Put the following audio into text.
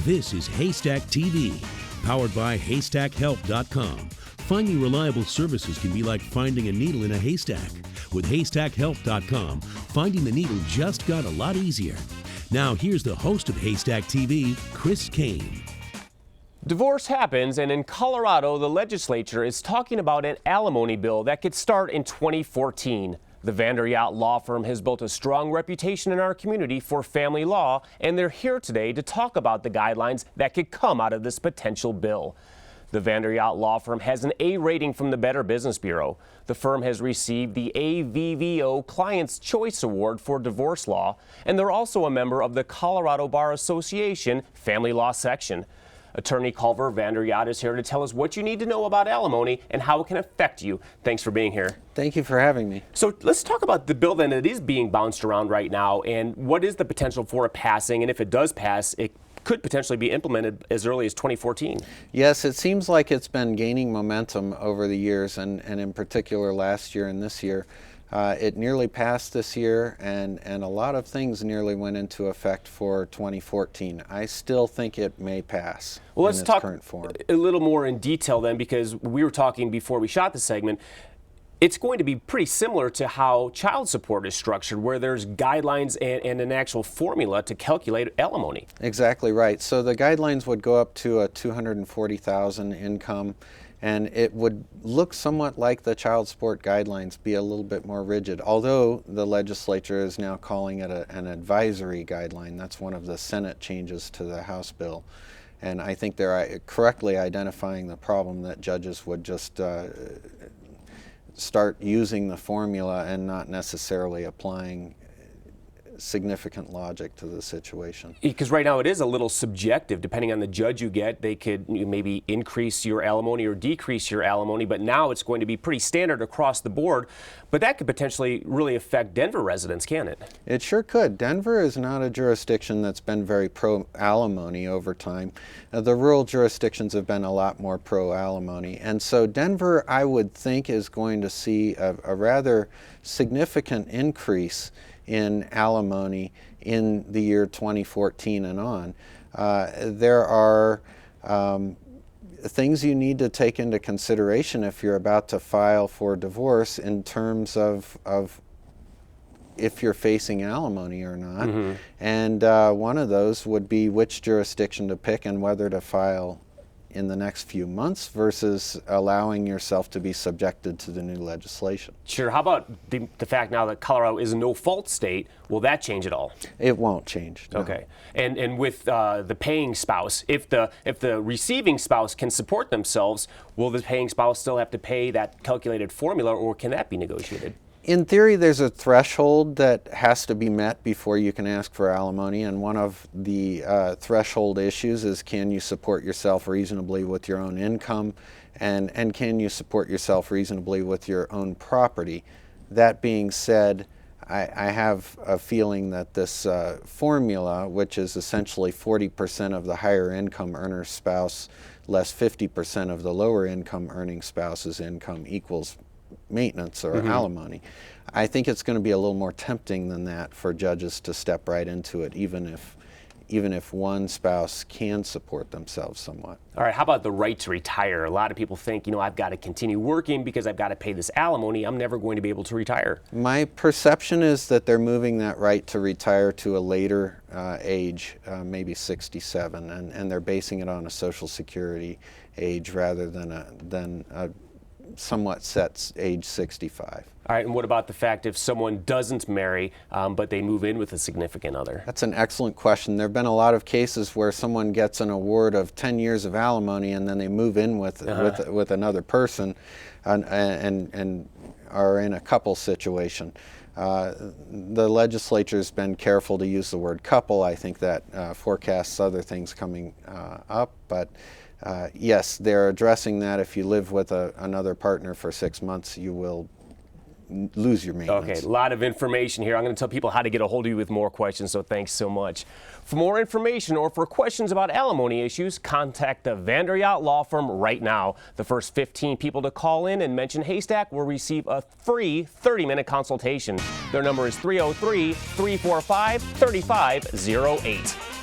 This is Haystack TV, powered by HaystackHelp.com. Finding reliable services can be like finding a needle in a haystack. With HaystackHelp.com, finding the needle just got a lot easier. Now here's the host of Haystack TV, Chris Kane. Divorce happens, and in Colorado, the legislature is talking about an alimony bill that could start in 2014. The Vanderyacht law firm has built a strong reputation in our community for family law, and they're here today to talk about the guidelines that could come out of this potential bill. The Vanderyacht law firm has an A rating from the Better Business Bureau. The firm has received the AVVO Client's Choice Award for divorce law, and they're also a member of the Colorado Bar Association Family Law Section. Attorney Culver Vanderyacht is here to tell us what you need to know about alimony and how it can affect you. Thanks for being here. Thank you for having me. So let's talk about the bill then. It is being bounced around right now, and what is the potential for it passing, and if it does pass, it could potentially be implemented as early as 2014. Yes, it seems like it's been gaining momentum over the years, and in particular last year and this year. It nearly passed this year, and a lot of things nearly went into effect for 2014. I still think it may pass in its current form. A little more in detail then, because we were talking before we shot the segment. It's going to be pretty similar to how child support is structured, where there's guidelines and an actual formula to calculate alimony. Exactly right. So the guidelines would go up to a $240,000 income, and it would look somewhat like the child support guidelines, be a little bit more rigid, although the legislature is now calling it an advisory guideline. That's one of the Senate changes to the House bill. And I think they're correctly identifying the problem that judges would just start using the formula and not necessarily applying significant logic to the situation. Because right now it is a little subjective. Depending on the judge you get, they could maybe increase your alimony or decrease your alimony, but now it's going to be pretty standard across the board. But that could potentially really affect Denver residents, can it? It sure could. Denver is not a jurisdiction that's been very pro-alimony over time. The rural jurisdictions have been a lot more pro-alimony. And so Denver, I would think, is going to see a rather significant increase in alimony in the year 2014 and on. There are things you need to take into consideration if you're about to file for divorce in terms of if you're facing alimony or not. Mm-hmm. And one of those would be which jurisdiction to pick and whether to file in the next few months versus allowing yourself to be subjected to the new legislation. Sure. How about the fact now that Colorado is a no-fault state? Will that change at all? It won't change. No. Okay. And with the paying spouse, if the receiving spouse can support themselves, will the paying spouse still have to pay that calculated formula, or can that be negotiated? In theory, there's a threshold that has to be met before you can ask for alimony, and one of the threshold issues is, can you support yourself reasonably with your own income, and can you support yourself reasonably with your own property? That being said, I have a feeling that this formula, which is essentially 40% of the higher income earner's spouse less 50% of the lower income earning spouse's income equals maintenance or alimony. I think it's going to be a little more tempting than that for judges to step right into it, even if one spouse can support themselves somewhat. All right, how about the right to retire? A lot of people think, I've got to continue working because I've got to pay this alimony. I'm never going to be able to retire. My perception is that they're moving that right to retire to a later age, maybe 67, and they're basing it on a Social Security age rather than a somewhat set age 65. All right, and what about the fact if someone doesn't marry, but they move in with a significant other? That's an excellent question. There have been a lot of cases where someone gets an award of 10 years of alimony and then they move in with another person and are in a couple situation. The legislature's been careful to use the word couple. I think that forecasts other things coming up, but yes, they're addressing that. If you live with another partner for 6 months, you will lose your maintenance. Okay, a lot of information here. I'm going to tell people how to get a hold of you with more questions, so thanks so much. For more information or for questions about alimony issues, contact the Vanderyacht Law Firm right now. The first 15 people to call in and mention Haystack will receive a free 30-minute consultation. Their number is 303-345-3508.